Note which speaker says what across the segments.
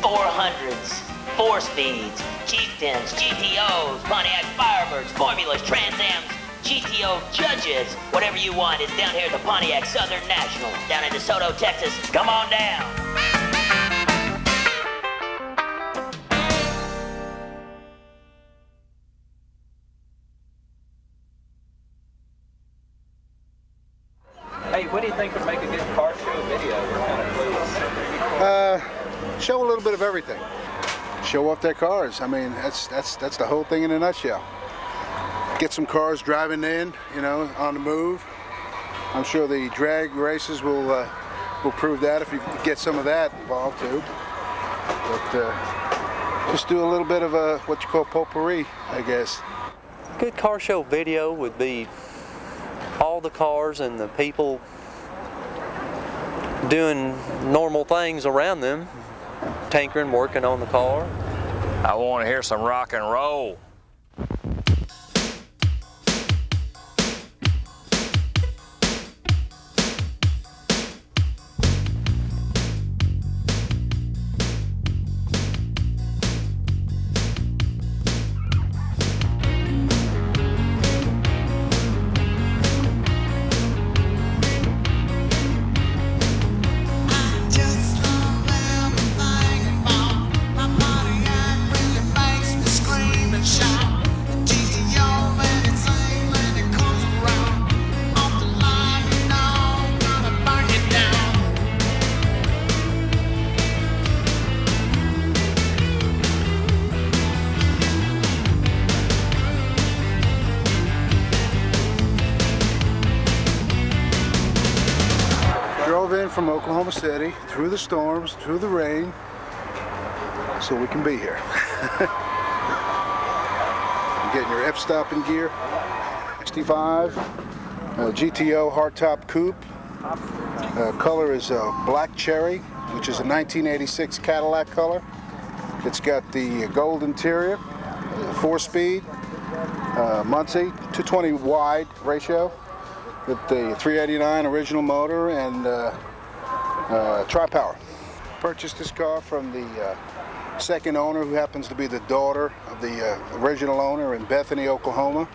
Speaker 1: 400s, 4-speeds, Chieftains, GTOs, Pontiac Firebirds, Formulas, Trans Ams, GTO Judges. Whatever you want is down here at the Pontiac Southern National, down in DeSoto, Texas. Come on down.
Speaker 2: Hey, what do you think would make a good car show video? We're kind of clueless.
Speaker 3: Show a little bit of everything. Show off their cars. I mean, that's the whole thing in a nutshell. Get some cars driving in, you know, on the move. I'm sure the drag races will prove that if you get some of that involved too. But just do a little bit of what you call potpourri, I guess.
Speaker 4: A good car show video would be all the cars and the people doing normal things around them, tinkering, working on the car.
Speaker 5: I want to hear some rock and roll.
Speaker 3: Drove in from Oklahoma City, through the storms, through the rain, so we can be here. You're getting your F-stop in gear. 65 GTO hardtop coupe. Color is black cherry, which is a 1986 Cadillac color. It's got the gold interior, 4-speed, Muncie, 220 wide ratio, with the 389 original motor and tri-power. Purchased this car from the second owner, who happens to be the daughter of the original owner in Bethany, Oklahoma.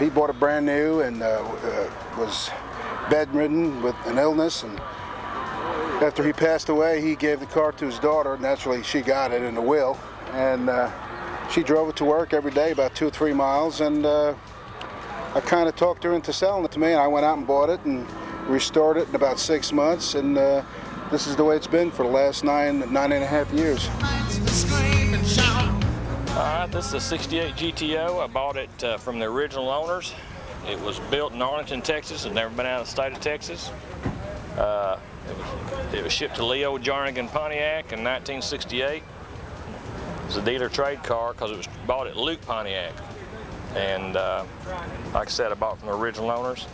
Speaker 3: He bought it brand new and was bedridden with an illness, and after he passed away, he gave the car to his daughter. Naturally, she got it in the will, and she drove it to work every day, about 2 or 3 miles, and I kind of talked her into selling it to me, and I went out and bought it and restored it in about 6 months, and this is the way it's been for the last 9.5 years.
Speaker 5: All right, this is a 68 GTO. I bought it from the original owners. It was built in Arlington, Texas. It's never been out of the state of Texas. It was shipped to Leo Jarnigan Pontiac in 1968. It was a dealer trade car because it was bought at Luke Pontiac. And like I said, I bought it from the original owners.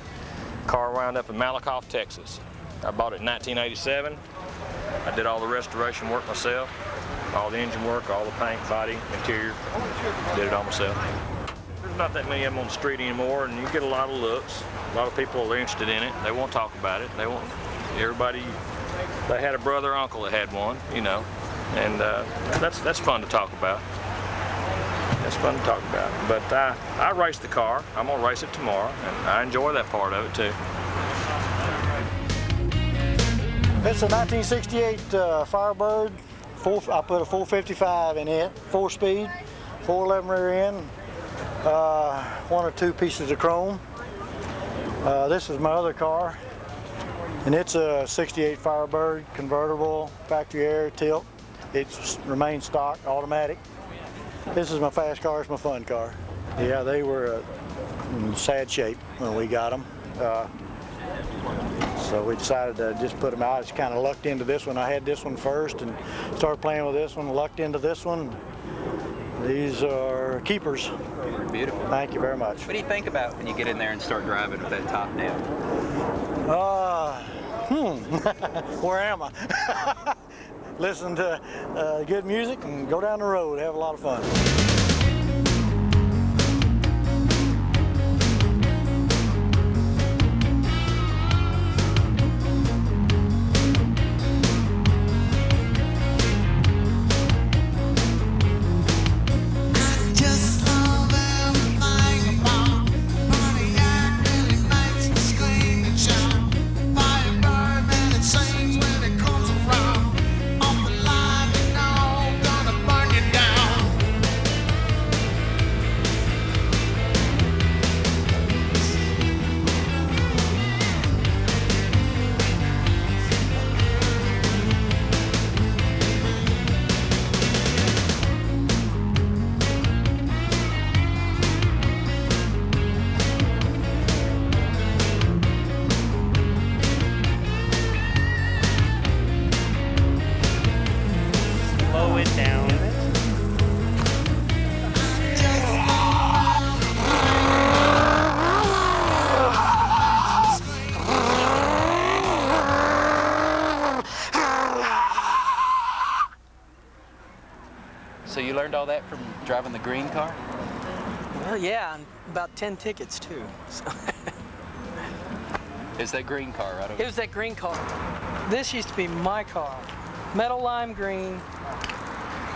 Speaker 5: Car wound up in Malakoff, Texas. I bought it in 1987. I did all the restoration work myself, all the engine work, all the paint, body, interior. Did it all myself. There's not that many of them on the street anymore, and you get a lot of looks. A lot of people are interested in it. They won't talk about it. They won't. Everybody. They had a brother or uncle that had one, you know, and that's fun to talk about. It's fun to talk about. But I race the car. I'm gonna race it tomorrow, and I enjoy that part of it too.
Speaker 6: It's a 1968 Firebird. I put a 455 in it, 4-speed, 411 rear end, 1 or 2 pieces of chrome. This is my other car, and it's a 68 Firebird, convertible, factory air, tilt. It remains stock, automatic. This is my fast car, it's my fun car. Yeah, they were in sad shape when we got them. So we decided to just put them out. I just kind of lucked into this one. I had this one first and started playing with this one, lucked into this one. These are keepers.
Speaker 2: Beautiful.
Speaker 6: Thank you very much.
Speaker 2: What do you think about when you get in there and start driving with that top down?
Speaker 6: Where am I? Listen to good music and go down the road, have a lot of fun.
Speaker 2: learned all that from driving the green car?
Speaker 7: Well, yeah, and about 10 tickets too. So.
Speaker 2: It's that green car right over
Speaker 7: It
Speaker 2: there.
Speaker 7: was that green car. This used to be my car. Metal lime green.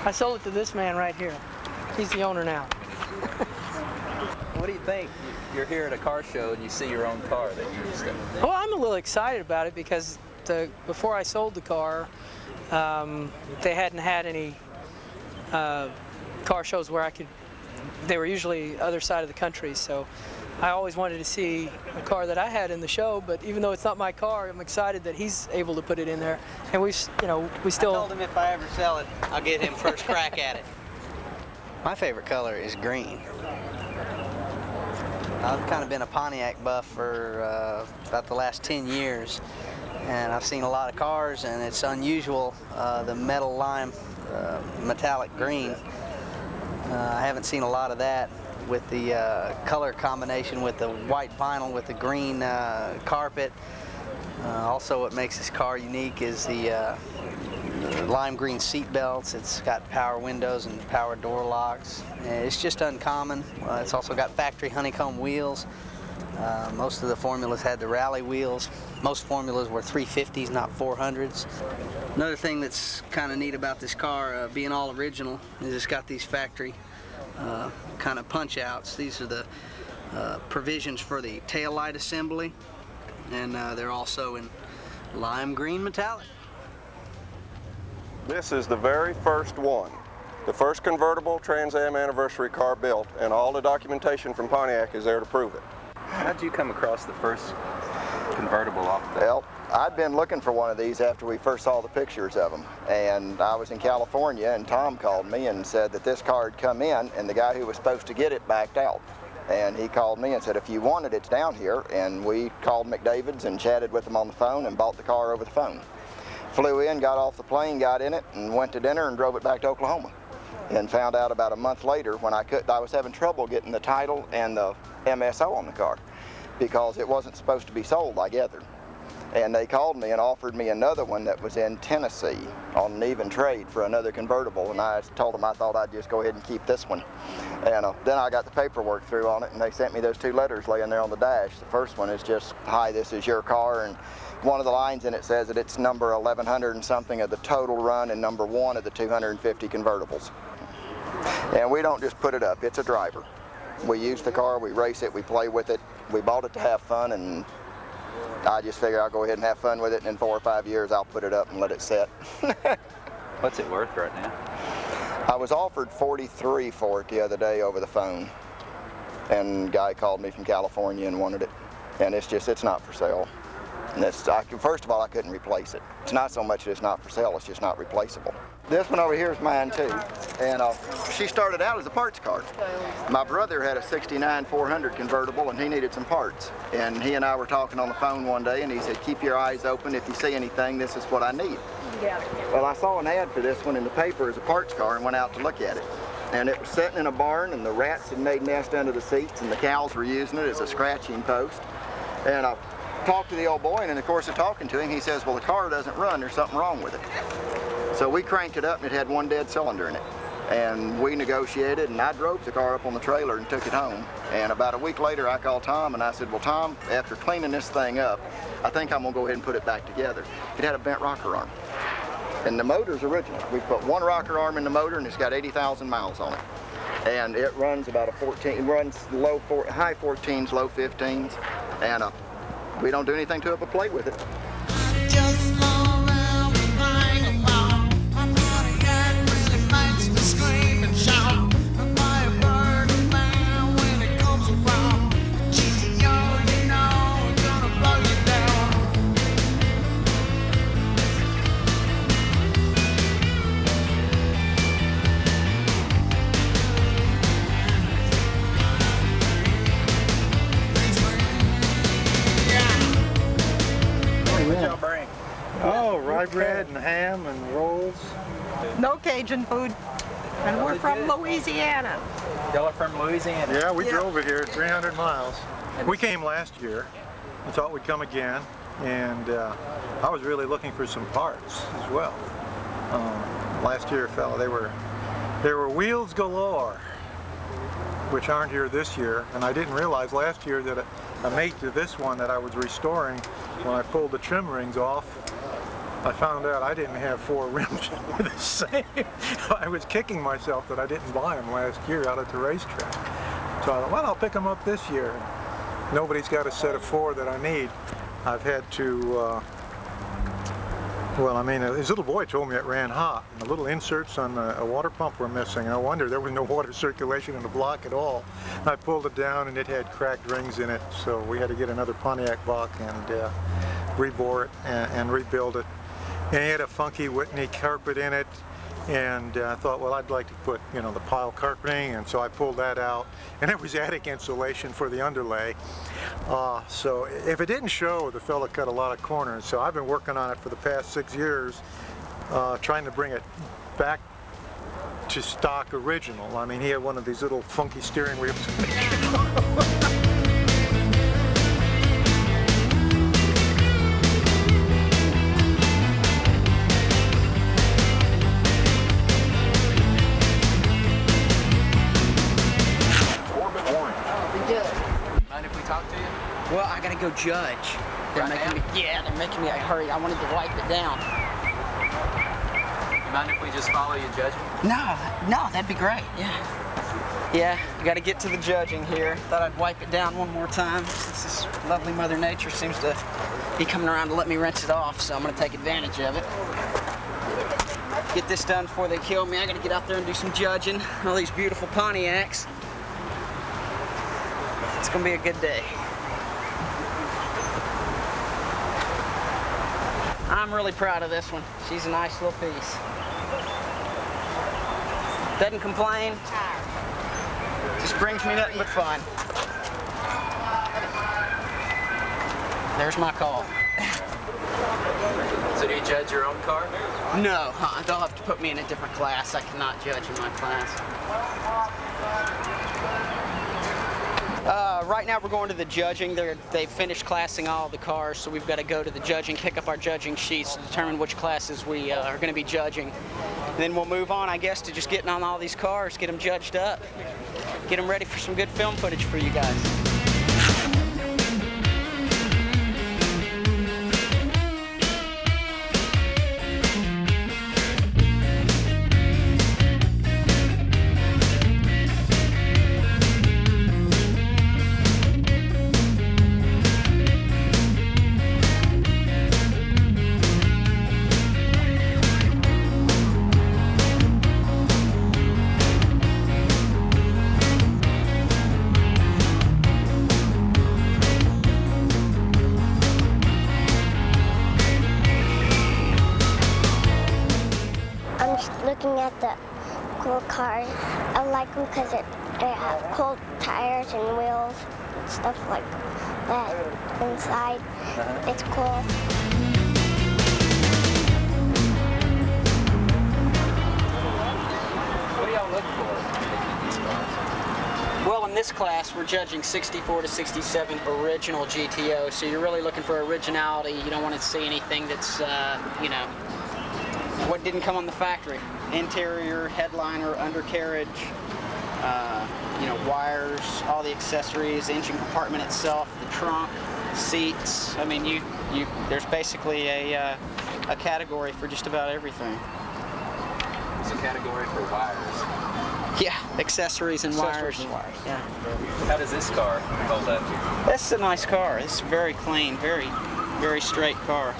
Speaker 7: I sold it to this man right here. He's the owner now.
Speaker 2: What do you think? You're here at a car show and you see your own car that you used to...
Speaker 7: Well, I'm a little excited about it because before I sold the car, they hadn't had any car shows where they were usually other side of the country, so I always wanted to see a car that I had in the show, but even though it's not my car, I'm excited that he's able to put it in there. And we still...
Speaker 8: I told him if I ever sell it, I'll get him first crack at it. My favorite color is green. I've kind of been a Pontiac buff for about the last 10 years, and I've seen a lot of cars, and it's unusual, the metal lime metallic green. I haven't seen a lot of that with the color combination with the white vinyl with the green carpet. Also, what makes this car unique is the lime green seat belts. It's got power windows and power door locks. It's just uncommon. It's also got factory honeycomb wheels. Most of the formulas had the rally wheels. Most formulas were 350s, not 400s. Another thing that's kind of neat about this car, being all original, is it's got these factory kind of punch outs. These are the provisions for the tail light assembly, and they're also in lime green metallic.
Speaker 9: This is the very first one, the first convertible Trans Am anniversary car built, and all the documentation from Pontiac is there to prove it.
Speaker 2: How did you come across the first convertible off the...
Speaker 10: Well, I'd been looking for one of these after we first saw the pictures of them, and I was in California, and Tom called me and said that this car had come in, and the guy who was supposed to get it backed out. And he called me and said, if you want it, it's down here. And we called McDavid's and chatted with them on the phone and bought the car over the phone. Flew in, got off the plane, got in it, and went to dinner and drove it back to Oklahoma. And found out about a month later when I was having trouble getting the title and the MSO on the car because it wasn't supposed to be sold, I gathered. And they called me and offered me another one that was in Tennessee on an even trade for another convertible, and I told them I thought I'd just go ahead and keep this one. And then I got the paperwork through on it, and they sent me those two letters laying there on the dash. The first one is just, hi, this is your car, and one of the lines in it says that it's number 1100 and something of the total run and number 1 of the 250 convertibles. And we don't just put it up, it's a driver. We use the car, we race it, we play with it. We bought it to have fun, and I just figure I'll go ahead and have fun with it, and in 4 or 5 years I'll put it up and let it set.
Speaker 2: What's it worth right now?
Speaker 10: I was offered $43 for it the other day over the phone, and a guy called me from California and wanted it, and it's not for sale. And first of all, I couldn't replace it. It's not so much that it's not for sale, it's just not replaceable. This one over here is mine too, and she started out as a parts car. My brother had a '69 400 convertible and he needed some parts. And he and I were talking on the phone one day and he said, keep your eyes open, if you see anything, this is what I need. Yeah. Well, I saw an ad for this one in the paper as a parts car and went out to look at it. And it was sitting in a barn and the rats had made nests under the seats and the cows were using it as a scratching post. And I talked to the old boy, and in the course of talking to him, he says, well, the car doesn't run, there's something wrong with it. So we cranked it up and it had one dead cylinder in it. And we negotiated, and I drove the car up on the trailer and took it home. And about a week later, I called Tom and I said, well, Tom, after cleaning this thing up, I think I'm gonna go ahead and put it back together. It had a bent rocker arm. And the motor's original. We put one rocker arm in the motor and it's got 80,000 miles on it. And it runs about it runs high 14s, low 15s. And we don't do anything to it but play with it.
Speaker 6: Oh, rye bread and ham and rolls.
Speaker 11: No Cajun food. And we're from Louisiana.
Speaker 2: Y'all are from Louisiana?
Speaker 6: Yeah, we drove it here 300 miles. We came last year. We thought we'd come again. And I was really looking for some parts as well. Last year, they were
Speaker 12: There were wheels galore, which aren't here this year, and I didn't realize last year that a mate to this one that I was restoring, when I pulled the trim rings off, I found out I didn't have 4 rims the same. I was kicking myself that I didn't buy them last year out at the racetrack. So I thought, well, I'll pick them up this year. Nobody's got a set of 4 that I need. I've had to, well, I mean, his little boy told me it ran hot. And the little inserts on a water pump were missing. No wonder there was no water circulation in the block at all. And I pulled it down and it had cracked rings in it. So we had to get another Pontiac block and rebore it and rebuild it. And it had a funky Whitney carpet in it. And I thought, well, I'd like to put, you know, the pile carpeting, and so I pulled that out. And it was attic insulation for the underlay. So if it didn't show, the fella cut a lot of corners. So I've been working on it for the past 6 years, trying to bring it back to stock original. I mean, he had one of these little funky steering wheels.
Speaker 13: Well, I gotta go judge. They're making me hurry. I wanted to wipe it down.
Speaker 2: You mind if we just follow you judging?
Speaker 13: No, that'd be great. Yeah, I gotta get to the judging here. Thought I'd wipe it down one more time. This lovely Mother Nature seems to be coming around to let me rinse it off, so I'm gonna take advantage of it. Get this done before they kill me. I gotta get out there and do some judging. All these beautiful Pontiacs. It's gonna be a good day. I'm really proud of this one. She's a nice little piece. Doesn't complain. Just brings me nothing but fun. There's my call.
Speaker 2: So do you judge your own car?
Speaker 13: No, they'll have to put me in a different class. I cannot judge in my class. Right now we're going to the judging. They've finished classing all the cars, so we've got to go to the judging, pick up our judging sheets to determine which classes we are going to be judging. And then we'll move on, I guess, to just getting on all these cars, get them judged up, get them ready for some good film footage for you guys.
Speaker 14: Looking at the cool cars, I like them because they have cool tires and wheels and stuff like that inside. It's cool.
Speaker 2: What do y'all look for?
Speaker 13: Well, in this class, we're judging 64 to 67 original GTO, so you're really looking for originality. You don't want to see anything that's, you know, what didn't come on the factory. Interior, headliner, undercarriage, you know, wires, all the accessories, engine compartment itself, the trunk, seats. I mean, there's basically a category for just about everything.
Speaker 2: There's a category for wires.
Speaker 13: Yeah, accessories and wires. Yeah.
Speaker 2: How does this car hold up?
Speaker 13: That's a nice car. It's very clean, very straight car.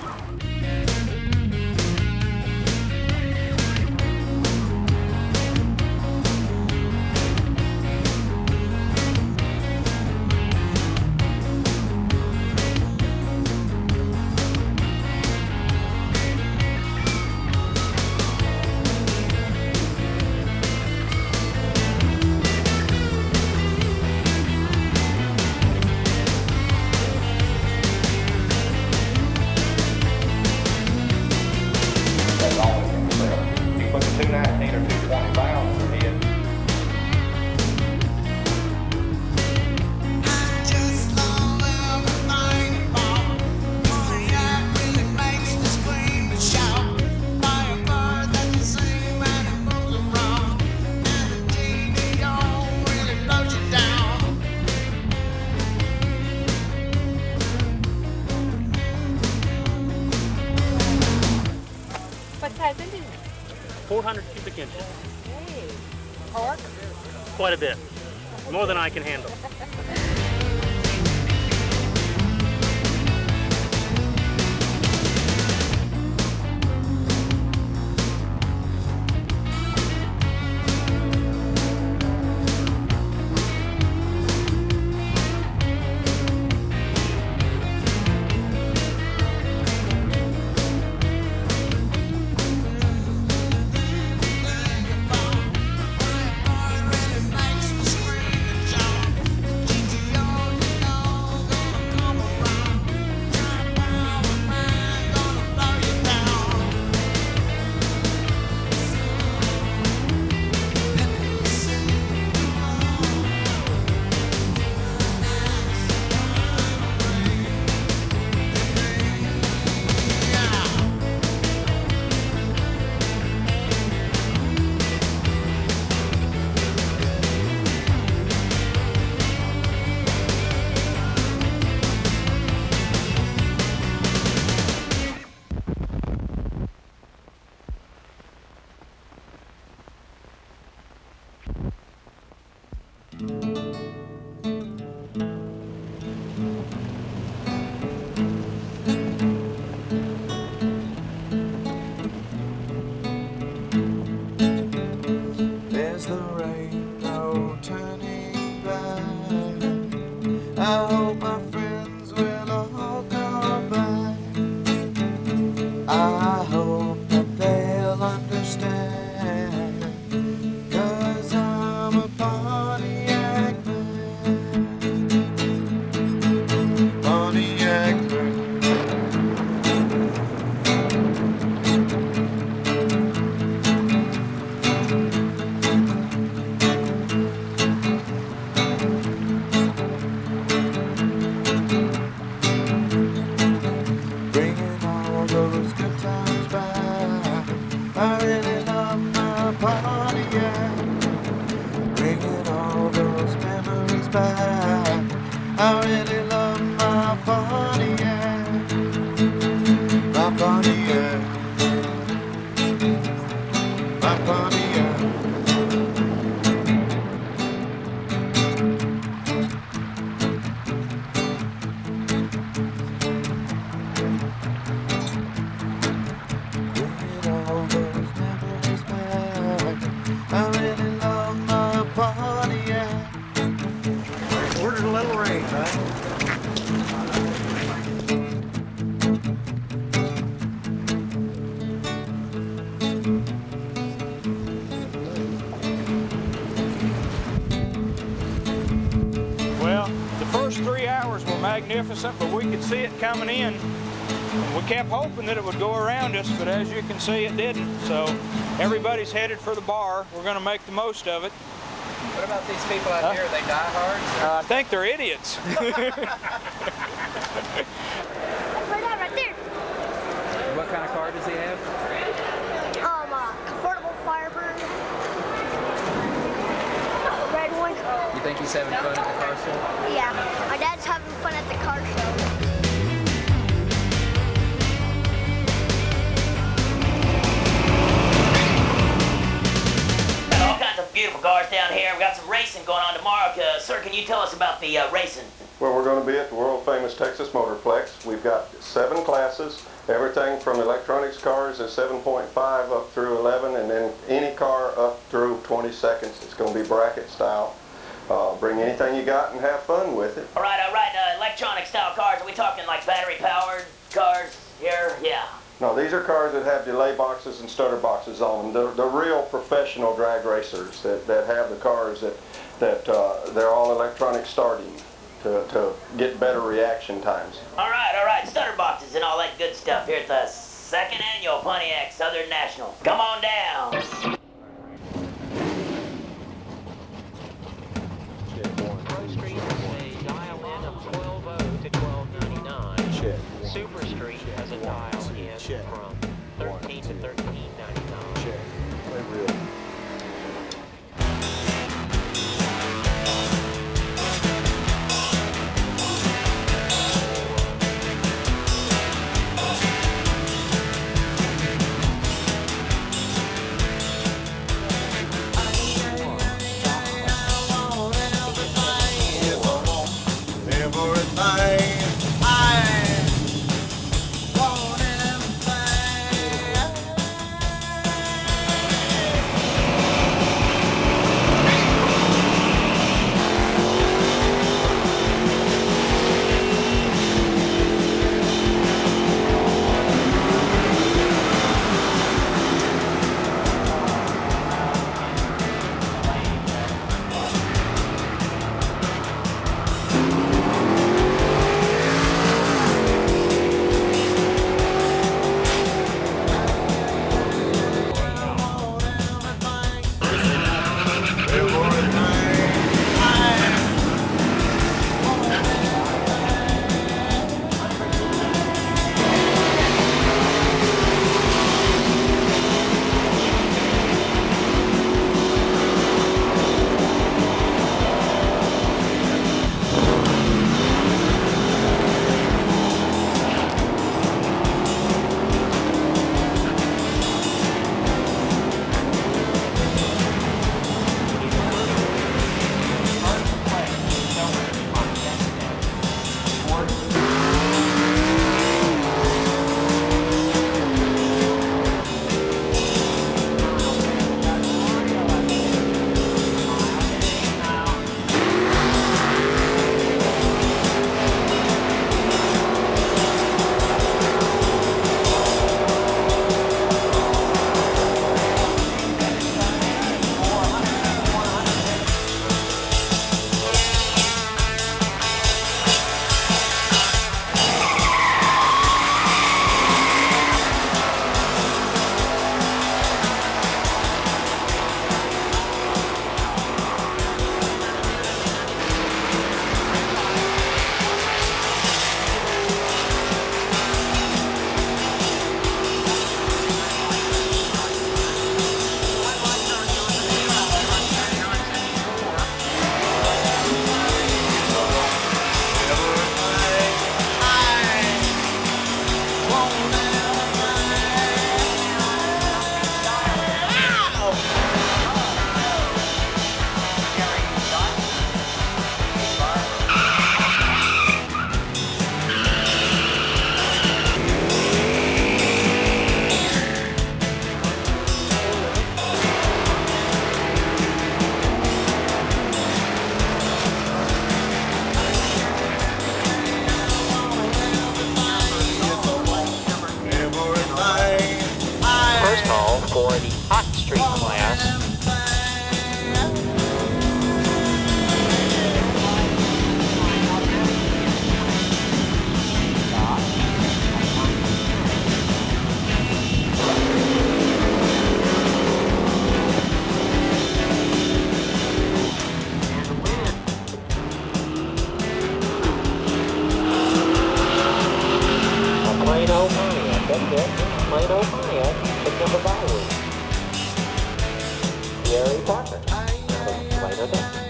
Speaker 15: 400 cubic inches.
Speaker 11: Hey. Torque?
Speaker 15: Quite a bit. More than I can handle.
Speaker 16: There's the rain, no turning back. I hope my friends will all come back. I hope that they'll understand, 'cause I'm a Pontiac man. Pontiac man. Bringing all those good times back. I really love my Pontiac. Bringing all those memories back. I really love my Pontiac. My Pontiac. My Pontiac. All those memories back. I really love my Pontiac.
Speaker 6: Ordered a little rain, right?
Speaker 17: Well, the first 3 hours were magnificent, but we could see it coming in. And we kept hoping that it would go around us, but as you can see, it didn't. So everybody's headed for the bar. We're going to make the most of it.
Speaker 2: What about these people out here? Are they diehards?
Speaker 17: I think they're idiots.
Speaker 14: Right there.
Speaker 2: What kind of car does he have?
Speaker 14: Convertible Firebird. Red one.
Speaker 2: You think he's having fun at the car show?
Speaker 14: Yeah, my dad's having fun at the car show.
Speaker 1: Got all kinds of beautiful cars down here. We got some racing going on tomorrow. Sir, can you tell us about the racing?
Speaker 9: Well, we're going to be at the world famous Texas Motorplex. We've got 7 classes, everything from electronics cars at 7.5 up through 11, and then any car up through 20 seconds. It's going to be bracket style. Bring anything you got and have fun with it.
Speaker 1: All right, electronic style cars. Are we talking like battery powered cars here? Yeah.
Speaker 9: No, these are cars that have delay boxes and stutter boxes on them. They're real professional drag racers that have the cars that they're all electronic starting to get better reaction times.
Speaker 1: All right, stutter boxes and all that good stuff here at the 2nd Annual Pontiac Southern National. Come on down.
Speaker 18: Super Street has a dial in from 13 to 13.99.
Speaker 16: Check. Play real.
Speaker 18: plain old Pontiac, picked up a Duane. Gary Parker, out of Plano, Texas.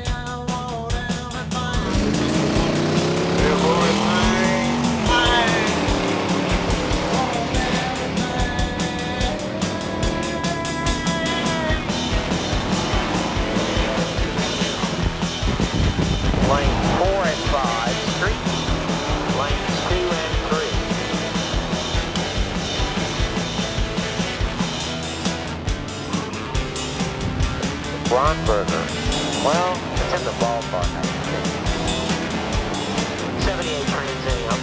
Speaker 18: Lanes 4 and 5, street. Lanes 2 and 3. Ronberger. Well, it's in the ballpark, I think. 78 Trans Am.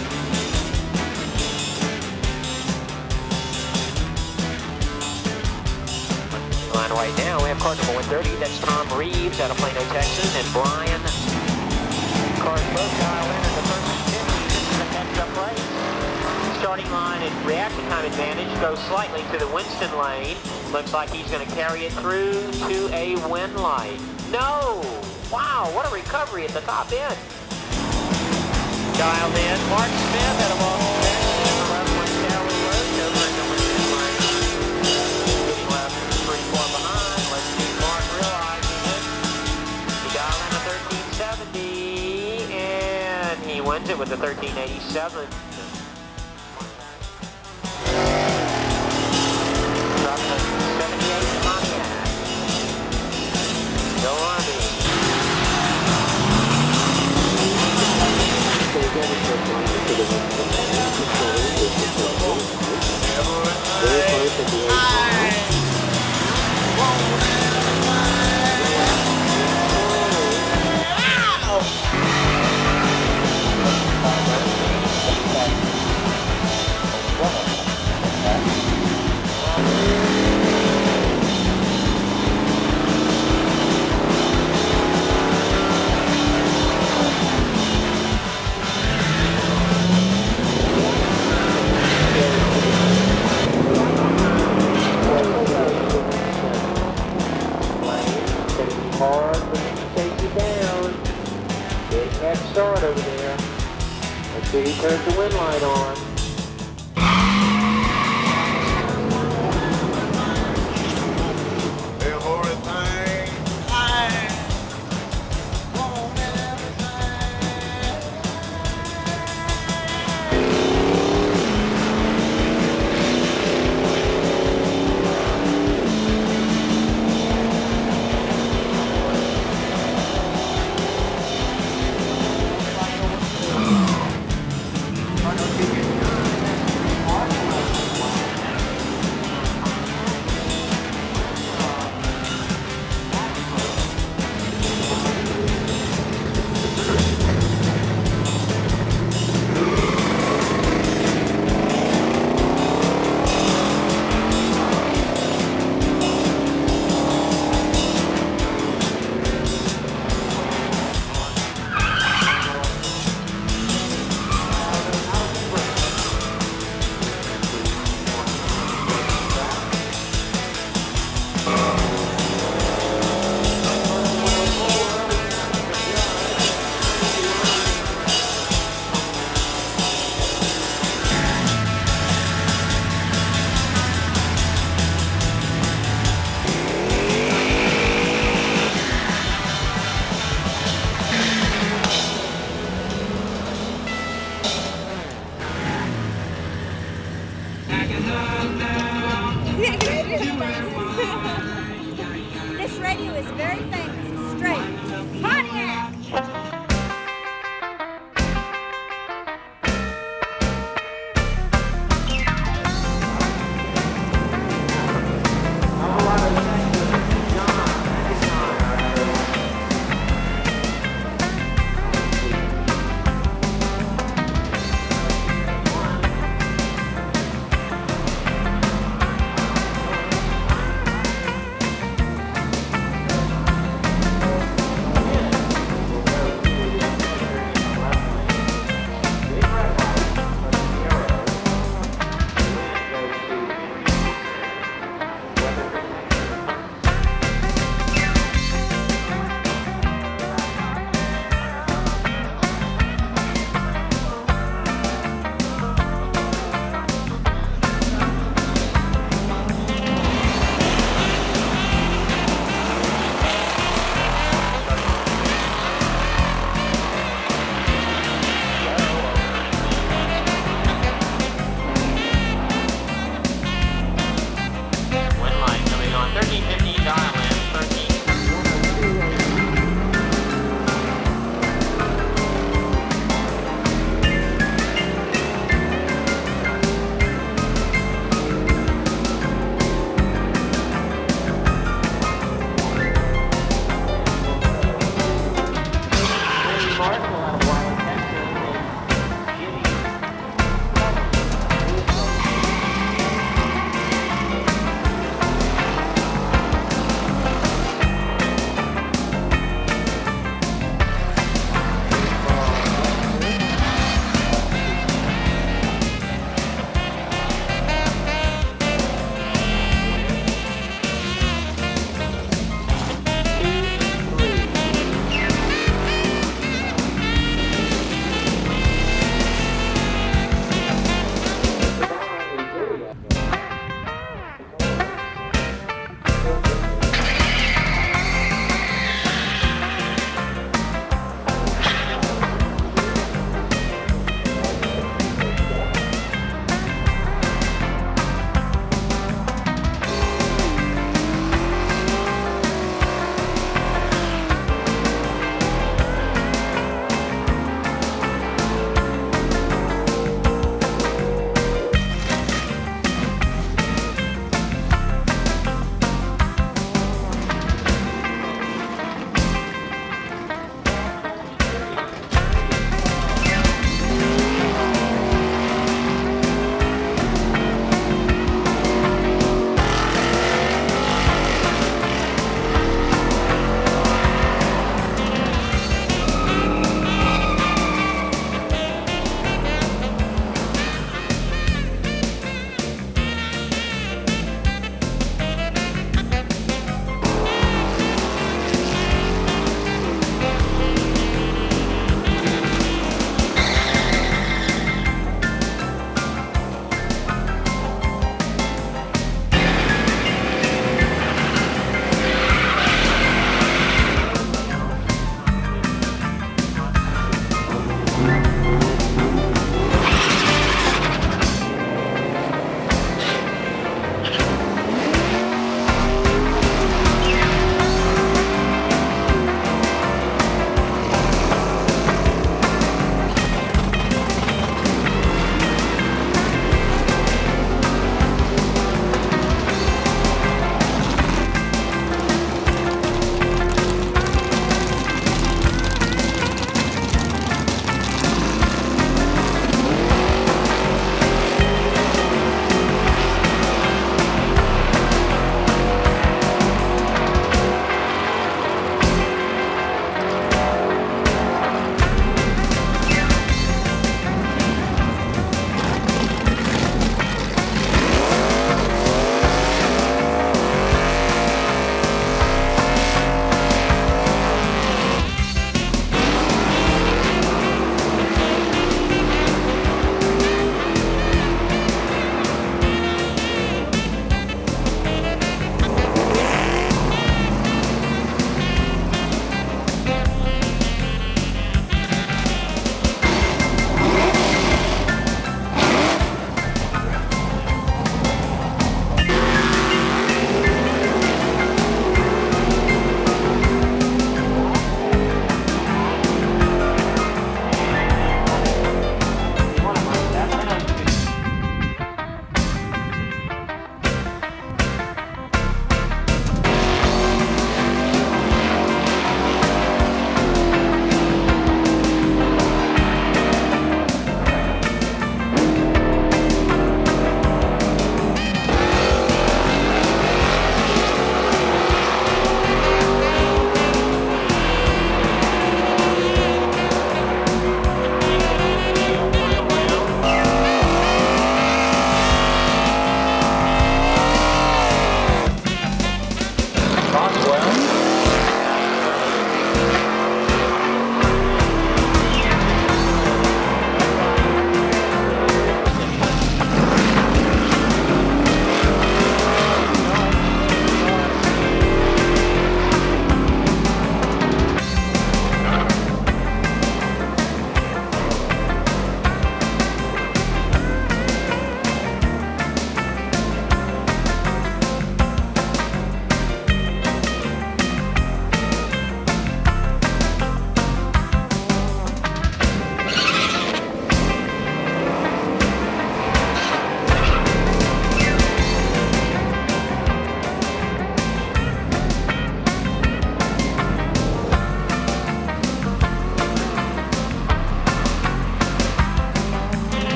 Speaker 18: Line right now, we have car number 130. That's Tom Reeves out of Plano, Texas, and Brian. Cars both dial in at the first 50. This is a heads-up race. Starting line at reaction time advantage goes slightly to the Winston lane. Looks like he's going to carry it through to a win light. No! Wow, what a recovery at the top end. Dialed in, Mark Smith out of Austin, Texas, around West Calvary Road, over in the Winston lane. Getting left 3-4 behind. Let's see Mark realizing it. He dialed in a 1370, and he wins it with a 1387. Start over there. Let's see, he turns the wind light on.
Speaker 19: This radio is very famous. Straight. Pontiac!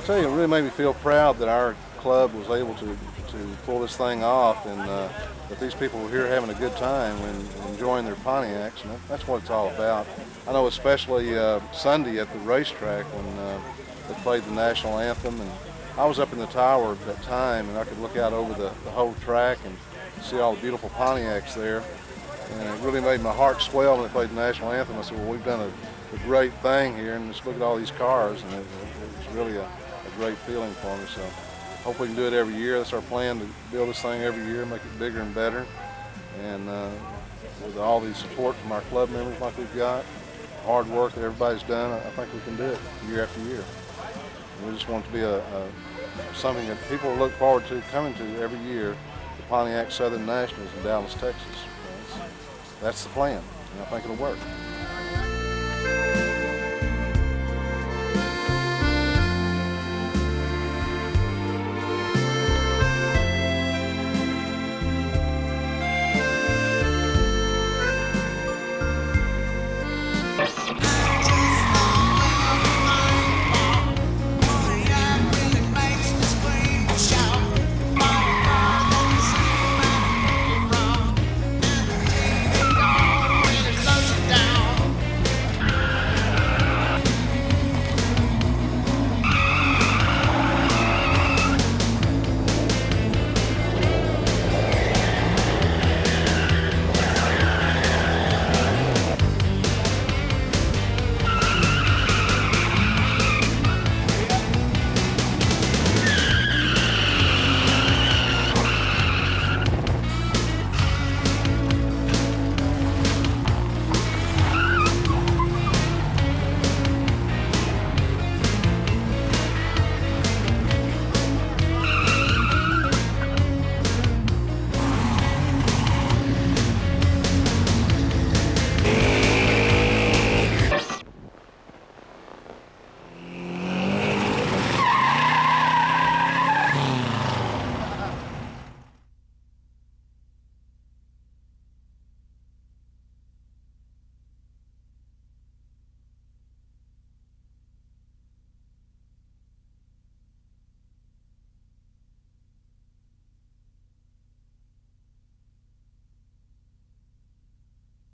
Speaker 20: I'll tell you, it really made me feel proud that our club was able to pull this thing off, and that these people were here having a good time and enjoying their Pontiacs, and that's what it's all about. I know especially Sunday at the racetrack when they played the national anthem, and I was up in the tower at that time, and I could look out over the whole track and see all the beautiful Pontiacs there, and it really made my heart swell when they played the national anthem. I said, well, we've done a great thing here, and just look at all these cars, and it's really a great feeling for me. So hope we can do it every year. That's our plan, to build this thing every year, make it bigger and better, and with all the support from our club members like we've got, hard work that everybody's done, I think we can do it year after year. And we just want it to be something that people look forward to coming to every year, the Pontiac Southern Nationals in Dallas, Texas. That's the plan, and I think it'll work.